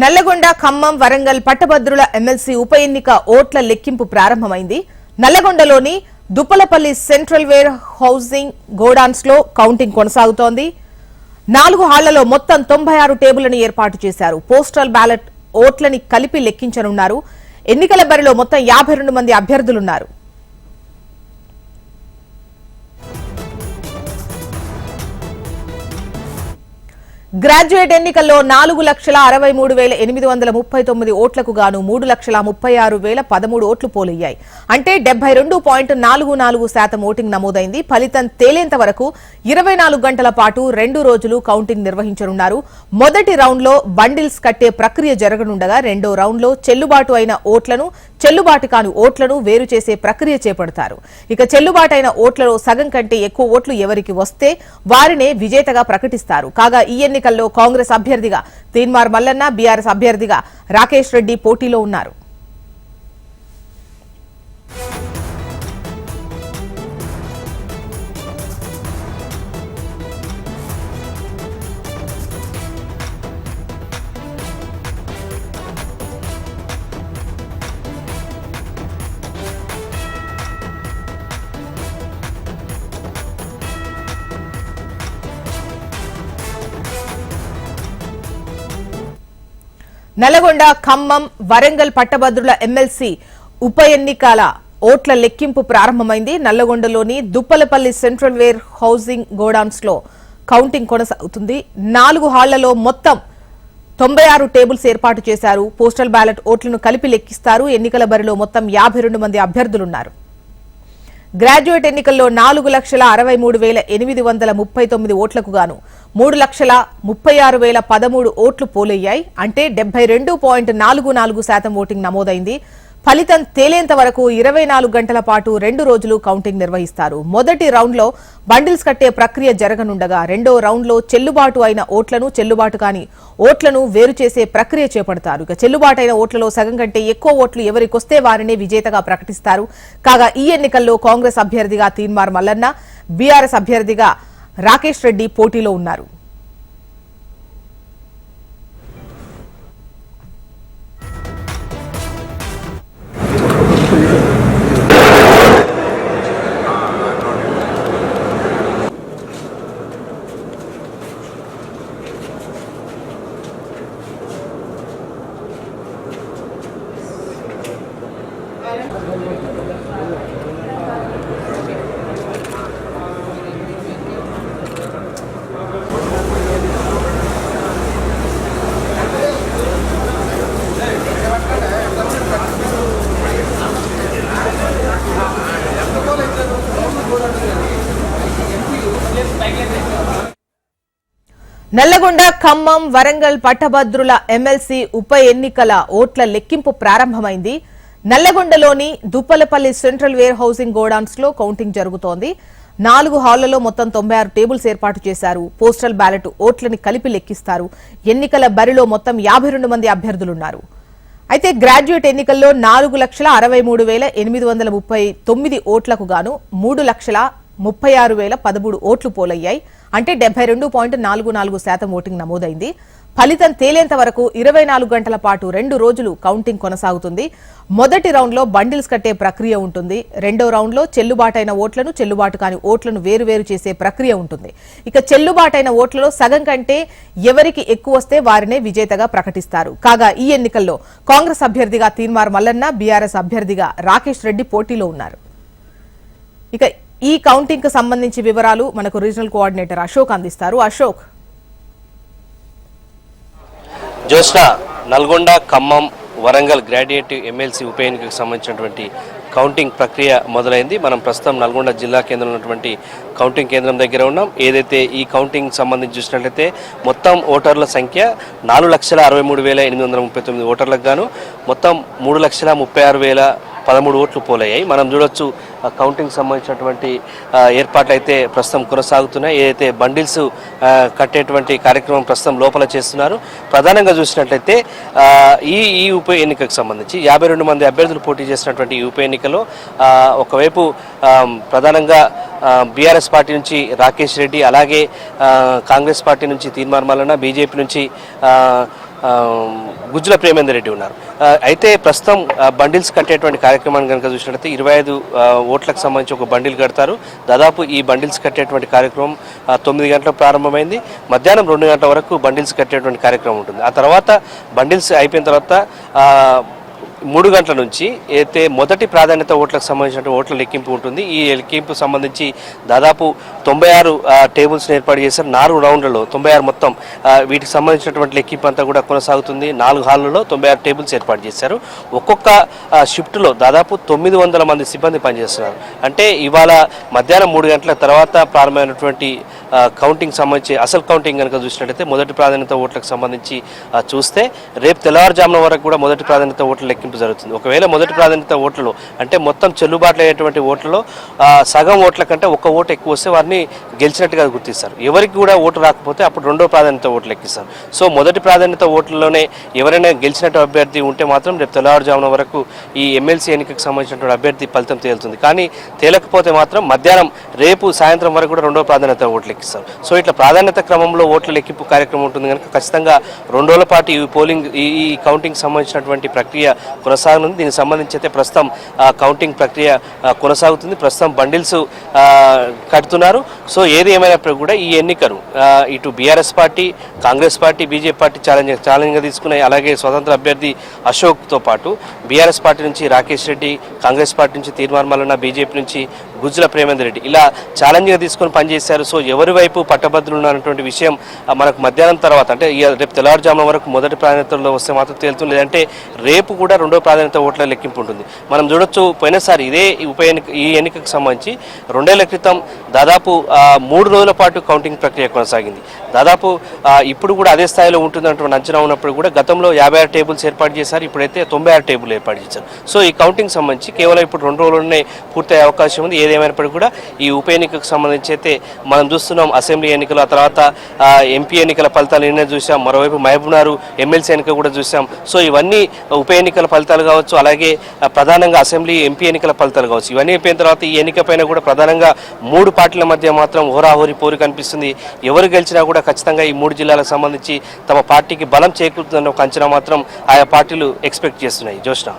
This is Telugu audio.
నల్లగొండ ఖమ్మం వరంగల్ పట్టభద్రుల ఎమ్మెల్సీ ఉప ఎన్నిక ఓట్ల లెక్కింపు ప్రారంభమైంది. నల్లగొండలోని దుప్పలపల్లి సెంట్రల్ వేర్ హౌసింగ్ గోడాన్స్ లో కౌంటింగ్ కొనసాగుతోంది. 4 హాళ్లలో మొత్తం 96 టేబుళ్లను ఏర్పాటు చేశారు. పోస్టల్ బ్యాలెట్ ఓట్లని కలిపి లెక్కించనున్నారు. ఎన్నికల బరిలో మొత్తం 52 మంది అభ్యర్థులున్నారు. గ్రాడ్యుయేట్ ఎన్నికల్లో 4,63,839 ఓట్లకు గాను 3,36,013 ఓట్లు పోలయ్యాయి. అంటే 72.44% ఓటింగ్ నమోదైంది. ఫలితం తేలేంత వరకు 24 గంటల పాటు 2 రోజులు కౌంటింగ్ నిర్వహించనున్నారు. మొదటి రౌండ్లో బండిల్స్ కట్టే ప్రక్రియ జరగనుండగా రెండో రౌండ్లో చెల్లుబాటు అయిన ఓట్లను, చెల్లుబాటు కాని ఓట్లను వేరు చేసే ప్రక్రియ చేపడతారు. ఇక చెల్లుబాటైన ఓట్లలో సగం కంటే ఎక్కువ ఓట్లు ఎవరికి వస్తే వారినే విజేతగా ప్రకటిస్తారు. కాగా ఈ ఎన్నికల్లో కాంగ్రెస్ అభ్యర్థిగా తీన్మార్ మల్లన్న, బీఆర్ఎస్ అభ్యర్థిగా రాకేష్ రెడ్డి పోటీలో ఉన్నారు. నల్లగొండ ఖమ్మం వరంగల్ పట్టభద్రుల ఎమ్మెల్సీ ఉప ఎన్నికల ఓట్ల లెక్కింపు ప్రారంభమైంది. నల్లగొండలోని దుప్పలపల్లి సెంట్రల్ వేర్ హౌసింగ్ గోడాన్స్ లో కౌంటింగ్ కొనసాగుతుంది. 4 హాళ్లలో మొత్తం 96 టేబుల్స్ ఏర్పాటు చేశారు. పోస్టల్ బ్యాలెట్ ఓట్లను కలిపి లెక్కిస్తారు. ఎన్నికల బరిలో మొత్తం 52 మంది అభ్యర్థులున్నారు. గ్రాడ్యుయేట్ ఎన్నికల్లో 4,63,839 ఓట్లకు గాను 3,36,013 ఓట్లు పోలయ్యాయి. అంటే 72.44% ఓటింగ్ నమోదైంది. ఫలితం తేలేంత వరకు 24 గంటల పాటు 2 రోజులు కౌంటింగ్ నిర్వహిస్తారు. మొదటి రౌండ్లో బండిల్స్ కట్టే ప్రక్రియ జరగనుండగా రెండో రౌండ్లో చెల్లుబాటు అయిన ఓట్లను, చెల్లుబాటు కాని ఓట్లను వేరు చేసే ప్రక్రియ చేపడతారు. ఇక చెల్లుబాటైన ఓట్లలో సగం కంటే ఎక్కువ ఓట్లు ఎవరికొస్తే వారినే విజేతగా ప్రకటిస్తారు. కాగా ఈ ఎన్నికల్లో కాంగ్రెస్ అభ్యర్థిగా తీన్మార్ మల్లన్న, బీఆర్ఎస్ అభ్యర్థిగా రాకేష్ రెడ్డి పోటీలో ఉన్నారు. నల్లగొండ ఖమ్మం వరంగల్ పట్టభద్రుల ఎమ్మెల్సీ ఉప ఎన్నికల ఓట్ల లెక్కింపు ప్రారంభమైంది. నల్లగొండలోని దుప్పలపల్లి సెంట్రల్ వేర్ హౌసింగ్ గోడాన్స్ లో కౌంటింగ్ జరుగుతోంది. 4 హాళ్లలో మొత్తం 96 టేబుల్స్ ఏర్పాటు చేశారు. పోస్టల్ బ్యాలెట్ ఓట్లని కలిపి లెక్కిస్తారు. ఎన్నికల బరిలో మొత్తం 52 మంది అభ్యర్థులున్నారు. అయితే గ్రాడ్యుయేట్ ఎన్నికల్లో 4,63,839 ఓట్లకు గాను 3,36,013 ఓట్లు పోలయ్యాయి. అంటే 72.44% ఓటింగ్ నమోదైంది. ఫలితం తేలేంత వరకు 24 గంటల పాటు 2 రోజులు కౌంటింగ్ కొనసాగుతుంది. మొదటి రౌండ్లో బండిల్స్ కట్టే ప్రక్రియ ఉంటుంది. రెండో రౌండ్లో చెల్లుబాటైన ఓట్లను, చెల్లుబాటు కాని ఓట్లను వేరువేరు చేసే ప్రక్రియ ఉంటుంది. ఇక చెల్లుబాటైన ఓట్లలో సగం కంటే ఎవరికి ఎక్కువ వస్తే వారినే విజేతగా ప్రకటిస్తారు. కాగా ఈ ఎన్నికల్లో కాంగ్రెస్ అభ్యర్థిగా తీన్మార్ మల్లన్న, బీఆర్ఎస్ అభ్యర్థిగా రాకేష్ రెడ్డి పోటీలో ఉన్నారు. ఇక ఈ కౌంటింగ్ కు సంబంధించి వివరాలు మనకు రీజనల్ కోఆర్డినేటర్ అశోక్ అందిస్తారు. అశోక్. జోస్నా, నల్గొండ ఖమ్మం వరంగల్ గ్రాడ్యుయేట్ ఎమ్మెల్సీ ఉప ఎన్నికకు సంబంధించినటువంటి కౌంటింగ్ ప్రక్రియ మొదలైంది. మనం ప్రస్తుతం నల్గొండ జిల్లా కేంద్రంలో ఉన్నటువంటి కౌంటింగ్ కేంద్రం దగ్గర ఉన్నాం. ఏదైతే ఈ కౌంటింగ్ సంబంధించి చూసినట్లయితే మొత్తం ఓటర్ల సంఖ్య 4,63,839 ఓటర్లకు గాను మొత్తం 3,36,013 ఓట్లు పోలయ్యాయి. మనం చూడొచ్చు కౌంటింగ్ సంబంధించినటువంటి ఏర్పాట్లు అయితే ప్రస్తుతం కొనసాగుతున్నాయి. ఏదైతే బండిల్స్ కట్టేటువంటి కార్యక్రమం ప్రస్తుతం లోపల చేస్తున్నారు. ప్రధానంగా చూసినట్లయితే ఈ ఉప ఎన్నికకు సంబంధించి 52 మంది అభ్యర్థులు పోటీ చేసినటువంటి ఈ ఉప ఎన్నికలో ఒకవైపు ప్రధానంగా బీఆర్ఎస్ పార్టీ నుంచి రాకేష్ రెడ్డి, అలాగే కాంగ్రెస్ పార్టీ నుంచి తీన్మార్ మల్లన్న, బీజేపీ నుంచి గుజ్జుల ప్రేమేందర్ రెడ్డి ఉన్నారు. అయితే ప్రస్తుతం బండిల్స్ కట్టేటువంటి కార్యక్రమాన్ని కనుక చూసినట్లయితే 25 ఓట్లకు సంబంధించి ఒక బండిల్ కడతారు. దాదాపు ఈ బండిల్స్ కట్టేటువంటి కార్యక్రమం 9 గంటలకు ప్రారంభమైంది. మధ్యాహ్నం 2 గంటల వరకు బండిల్స్ కట్టేటువంటి కార్యక్రమం ఉంటుంది. ఆ తర్వాత బండిల్స్ అయిపోయిన తర్వాత 3 గంటల నుంచి అయితే మొదటి ప్రాధాన్యత ఓట్లకు సంబంధించిన ఓట్ల లెక్కింపు ఉంటుంది. ఈ లెక్కింపు సంబంధించి దాదాపు 96 టేబుల్స్ని ఏర్పాటు చేశారు. 4 రౌండ్లలో 96 మొత్తం వీటికి సంబంధించినటువంటి లెక్కింపు అంతా కూడా కొనసాగుతుంది. 4 హాళ్లలో 96 టేబుల్స్ ఏర్పాటు చేశారు. ఒక్కొక్క షిఫ్ట్లో దాదాపు 900 మంది సిబ్బంది పనిచేస్తున్నారు. అంటే ఇవాళ మధ్యాహ్నం 3 గంటల తర్వాత ప్రారంభమైనటువంటి కౌంటింగ్ సంబంధించి అసలు కౌంటింగ్ కనుక చూసినట్టయితే మొదటి ప్రాధాన్యత ఓట్లకు సంబంధించి చూస్తే రేపు తెల్లవారుజామున వరకు కూడా మొదటి ప్రాధాన్యత ఓట్ల లెక్కింపు జరుగుతుంది. ఒకవేళ మొదటి ప్రాధాన్యత ఓట్లలో అంటే మొత్తం చెల్లుబాట్లు అయ్యేటువంటి ఓట్లలో సగం ఓట్ల కంటే ఒక ఓటు ఎక్కువ వస్తే వారిని గెలిచినట్టుగా గుర్తిస్తారు. ఎవరికి కూడా ఓటు రాకపోతే అప్పుడు రెండో ప్రాధాన్యత ఓట్లు లెక్కిస్తారు. సో మొదటి ప్రాధాన్యత ఓట్లలోనే ఎవరైనా గెలిచినట్టు అభ్యర్థి ఉంటే మాత్రం రేపు తెల్లవారుజామున వరకు ఈ ఎమ్మెల్సీ ఎన్నికకు సంబంధించినటువంటి అభ్యర్థి ఫలితం తేలుతుంది. కానీ తేలకపోతే మాత్రం మధ్యాహ్నం రేపు సాయంత్రం వరకు కూడా రెండో ప్రాధాన్యత ఓట్లు లెక్కిస్తారు. సో ఇట్లా ప్రాధాన్యత క్రమంలో ఓట్ల లెక్కింపు కార్యక్రమం ఉంటుంది కనుక ఖచ్చితంగా 2 రోజుల పాటు ఈ కౌంటింగ్ సంబంధించినటువంటి ప్రక్రియ కొనసాగనుంది. దీనికి సంబంధించి అయితే ప్రస్తుతం కౌంటింగ్ ప్రక్రియ కొనసాగుతుంది. ప్రస్తుతం బండిల్స్ కడుతున్నారు. సో ఏది ఏమైనప్పుడు కూడా ఈ ఎన్నికను ఇటు BRS party, Congress party, BJP party ఛాలెంజ్గా తీసుకున్నాయి. అలాగే స్వతంత్ర అభ్యర్థి అశోక్తో పాటు బీఆర్ఎస్ పార్టీ నుంచి రాకేష్ రెడ్డి, కాంగ్రెస్ పార్టీ నుంచి తీర్మాన్ మల్లన్న, బీజేపీ నుంచి గుజ్జుల ప్రేమేందర్ రెడ్డి ఇలా ఛాలెంజ్గా తీసుకొని పనిచేశారు. సో ఎవరి వైపు పట్టభద్రులు ఉన్నటువంటి విషయం మనకు మధ్యాహ్నం తర్వాత అంటే రేపు తెల్లవారుజామున వరకు మొదటి ప్రాధాన్యతలో వస్తే మాత్రం తేలుతుంది. లేదంటే రేపు కూడా రెండో ప్రాధాన్యత ఓట్ల లెక్కింపు ఉంటుంది. మనం చూడొచ్చు పోయినసారి ఇదే ఈ ఎన్నికకు సంబంధించి 2 ఏళ్ల క్రితం దాదాపు 3 రోజుల పాటు కౌంటింగ్ ప్రక్రియ కొనసాగింది. దాదాపు ఇప్పుడు కూడా అదే స్థాయిలో ఉంటుందన్నటువంటి అంచనా ఉన్నప్పుడు కూడా గతంలో 56 టేబుల్స్ ఏర్పాటు చేశారు. ఇప్పుడైతే 96 టేబుల్ ఏర్పాటు చేశారు. సో ఈ కౌంటింగ్ సంబంధించి కేవలం ఇప్పుడు 2 రోజుల్లోనే పూర్తయ్యే అవకాశం ఉంది. ఏదేమైనప్పటికీ కూడా ఈ ఉప ఎన్నికకు సంబంధించి అయితే మనం చూస్తున్నాం. అసెంబ్లీ ఎన్నికలు, ఆ తర్వాత ఎంపీ ఎన్నికల ఫలితాలు నిన్నే చూసాం. మరోవైపు మహబూబ్నగర్ ఎమ్మెల్సీ ఎన్నిక కూడా చూసాం. సో ఇవన్నీ ఉప ఎన్నికల ఫలితాలు కావచ్చు, అలాగే ప్రధానంగా అసెంబ్లీ ఎంపీ ఎన్నికల ఫలితాలు కావచ్చు. ఇవన్నీ అయిపోయిన తర్వాత ఈ ఎన్నిక పైన కూడా ప్రధానంగా 3 పార్టీల మధ్య మాత్రం హోరాహోరీ పోరు కనిపిస్తుంది. ఎవరు గెలిచినా కూడా ఖచ్చితంగా ఈ 3 జిల్లాలకు సంబంధించి తమ పార్టీకి బలం చేకూరుతుందన్న ఒక అంచనా మాత్రం ఆయా పార్టీలు ఎక్స్పెక్ట్ చేస్తున్నాయి. జోష్నా.